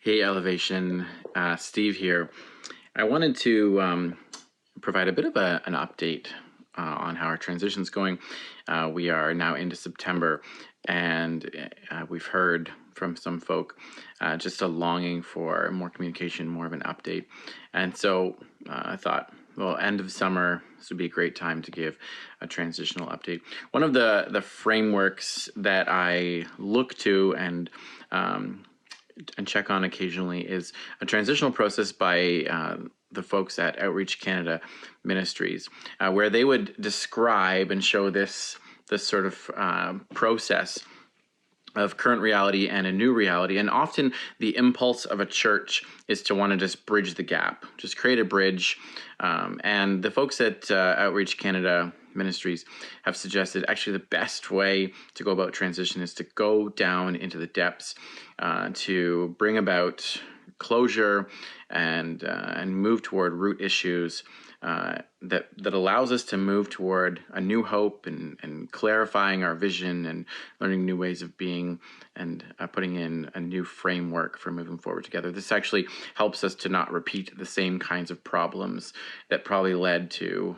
Hey, Elevation, Steve here. I wanted to provide a bit of an update on how our transition's going. We are now into September, and we've heard from some folk just a longing for more communication, more of an update. And so I thought, well, end of summer, this would be a great time to give a transitional update. One of the frameworks that I look to and check on occasionally is a transitional process by the folks at Outreach Canada Ministries, where they would describe and show this sort of process of current reality and a new reality. And often the impulse of a church is to want to just bridge the gap, just create a bridge. And the folks at Outreach Canada Ministries have suggested actually the best way to go about transition is to go down into the depths to bring about closure and move toward root issues that allows us to move toward a new hope and clarifying our vision and learning new ways of being and putting in a new framework for moving forward together. This actually helps us to not repeat the same kinds of problems that probably led to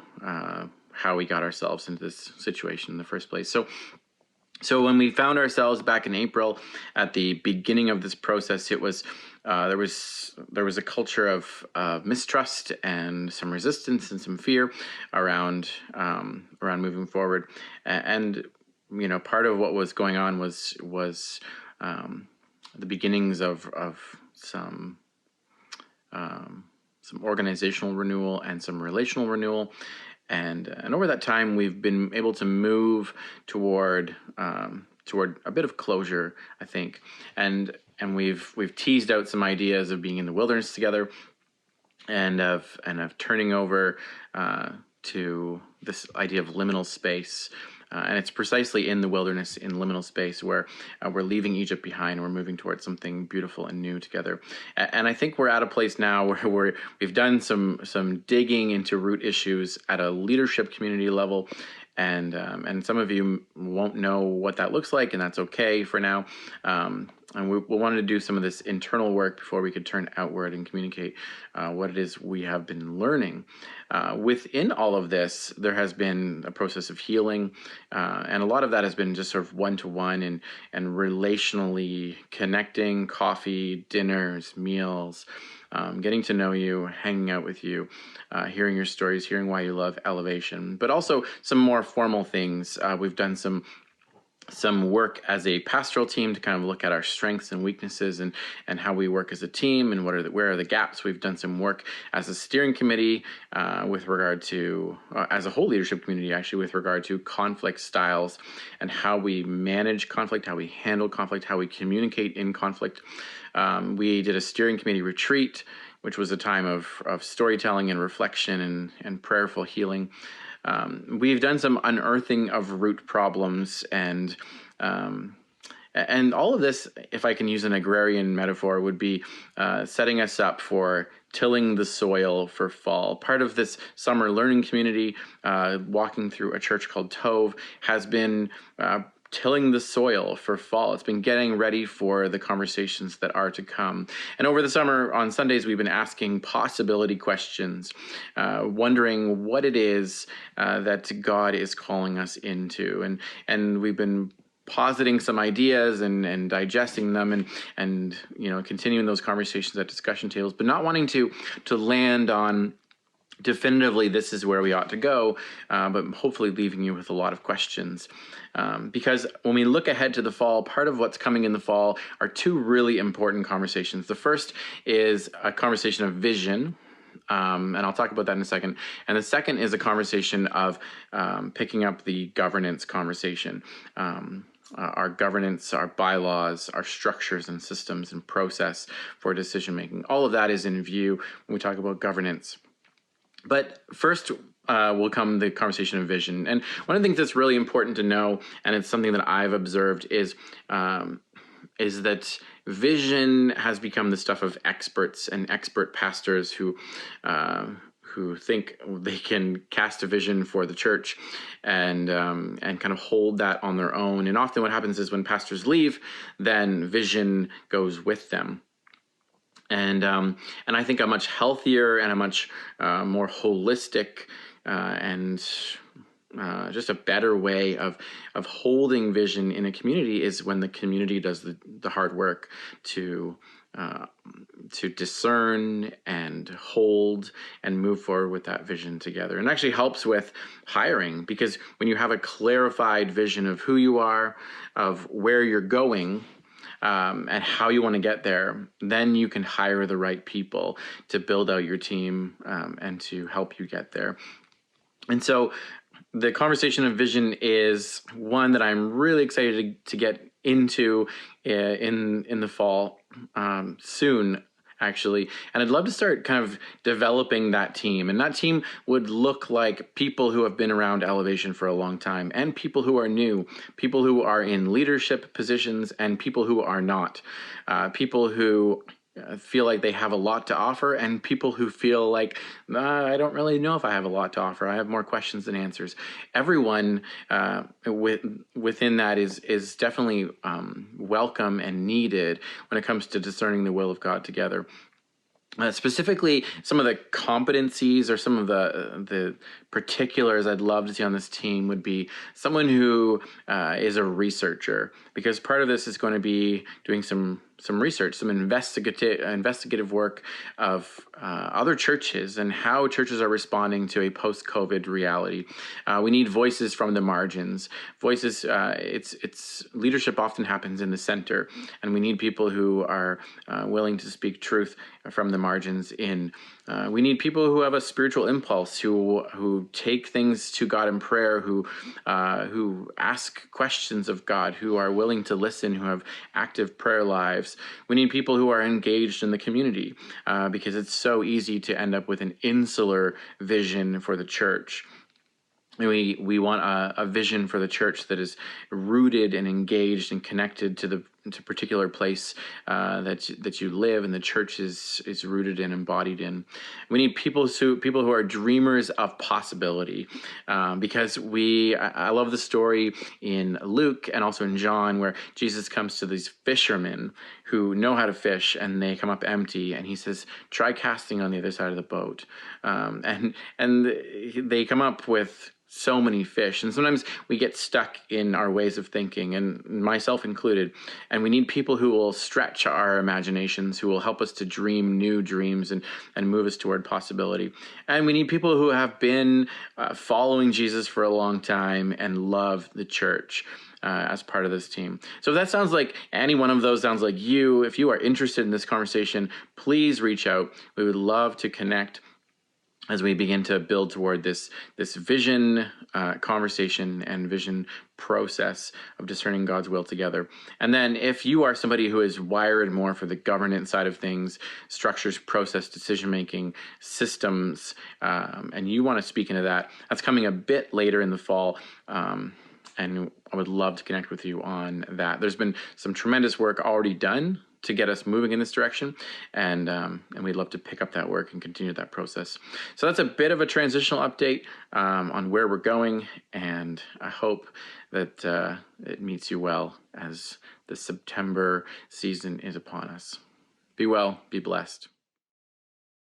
how we got ourselves into this situation in the first place. So when we found ourselves back in April at the beginning of this process, it was there was a culture of mistrust and some resistance and some fear around moving forward, and you know, part of what was going on was the beginnings of some organizational renewal and some relational renewal. And over that time, we've been able to move toward a bit of closure, I think, and we've teased out some ideas of being in the wilderness together, and of turning over to this idea of liminal space. And it's precisely in the wilderness, in liminal space, where we're leaving Egypt behind. We're moving towards something beautiful and new together. And I think we're at a place now where we've done some digging into root issues at a leadership community level. And some of you won't know what that looks like, and that's okay for now. And we wanted to do some of this internal work before we could turn outward and communicate what it is we have been learning. Within all of this, there has been a process of healing, and a lot of that has been just sort of one-to-one and relationally connecting, coffee, dinners, meals, getting to know you, hanging out with you, hearing your stories, hearing why you love Elevation, but also some more formal things. We've done some work as a pastoral team to kind of look at our strengths and weaknesses and how we work as a team and where are the gaps. We've done some work as a steering committee with regard to, as a whole leadership community actually, with regard to conflict styles and how we manage conflict, how we handle conflict, how we communicate in conflict. We did a steering committee retreat, which was a time of storytelling and reflection and prayerful healing. We've done some unearthing of root problems, and all of this, if I can use an agrarian metaphor, would be setting us up for tilling the soil for fall. Part of this summer learning community, walking through a church called Tove, has been tilling the soil for fall. It's been getting ready for the conversations that are to come. And over the summer on Sundays, we've been asking possibility questions, wondering what it is that God is calling us into. And we've been positing some ideas and digesting them and you know, continuing those conversations at discussion tables, but not wanting to land on definitively this is where we ought to go, but hopefully leaving you with a lot of questions. Because when we look ahead to the fall, part of what's coming in the fall are two really important conversations. The first is a conversation of vision, and I'll talk about that in a second. And the second is a conversation of picking up the governance conversation. Our governance, our bylaws, our structures and systems and process for decision making. All of that is in view when we talk about governance. But first will come the conversation of vision. And one of the things that's really important to know, and it's something that I've observed, is that vision has become the stuff of experts and expert pastors who think they can cast a vision for the church and kind of hold that on their own. And often what happens is when pastors leave, then vision goes with them. and I think a much healthier and a much more holistic and just a better way of holding vision in a community is when the community does the hard work to uh, to discern and hold and move forward with that vision together. And actually helps with hiring, because when you have a clarified vision of who you are, of where you're going, and how you want to get there, then you can hire the right people to build out your team, and to help you get there. And so the conversation of vision is one that I'm really excited to get into in the fall, soon, actually. And I'd love to start kind of developing that team. And that team would look like people who have been around Elevation for a long time, and people who are new, people who are in leadership positions, and people who are not, people who feel like they have a lot to offer, and people who feel like, I don't really know if I have a lot to offer. I have more questions than answers. Everyone within that is definitely welcome and needed when it comes to discerning the will of God together. Specifically, some of the competencies or some of the particulars I'd love to see on this team would be someone who is a researcher, because part of this is going to be doing some research, some investigative work of other churches and how churches are responding to a post-COVID reality. We need voices from the margins. Voices. It's leadership often happens in the center, and we need people who are willing to speak truth from the margins in. We need people who have a spiritual impulse, who take things to God in prayer, who ask questions of God, who are willing to listen, who have active prayer lives. We need people who are engaged in the community, because it's so easy to end up with an insular vision for the church. We want a vision for the church that is rooted and engaged and connected to a particular place that you live, and the church is rooted and embodied in. We need people who are dreamers of possibility, because I love the story in Luke and also in John where Jesus comes to these fishermen who know how to fish, and they come up empty, and he says, try casting on the other side of the boat, and they come up with so many fish. And sometimes we get stuck in our ways of thinking, and myself included, and we need people who will stretch our imaginations, who will help us to dream new dreams and move us toward possibility. And we need people who have been following Jesus for a long time and love the church as part of this team. So if that sounds like any one of those sounds like you, if you are interested in this conversation, please reach out. We would love to connect as we begin to build toward this vision conversation and vision process of discerning God's will together. And then if you are somebody who is wired more for the governance side of things, structures, process, decision-making, systems, and you want to speak into that, that's coming a bit later in the fall. And I would love to connect with you on that. There's been some tremendous work already done to get us moving in this direction, and we'd love to pick up that work and continue that process. So that's a bit of a transitional update on where we're going, and I hope that it meets you well as the September season is upon us. Be well, be blessed.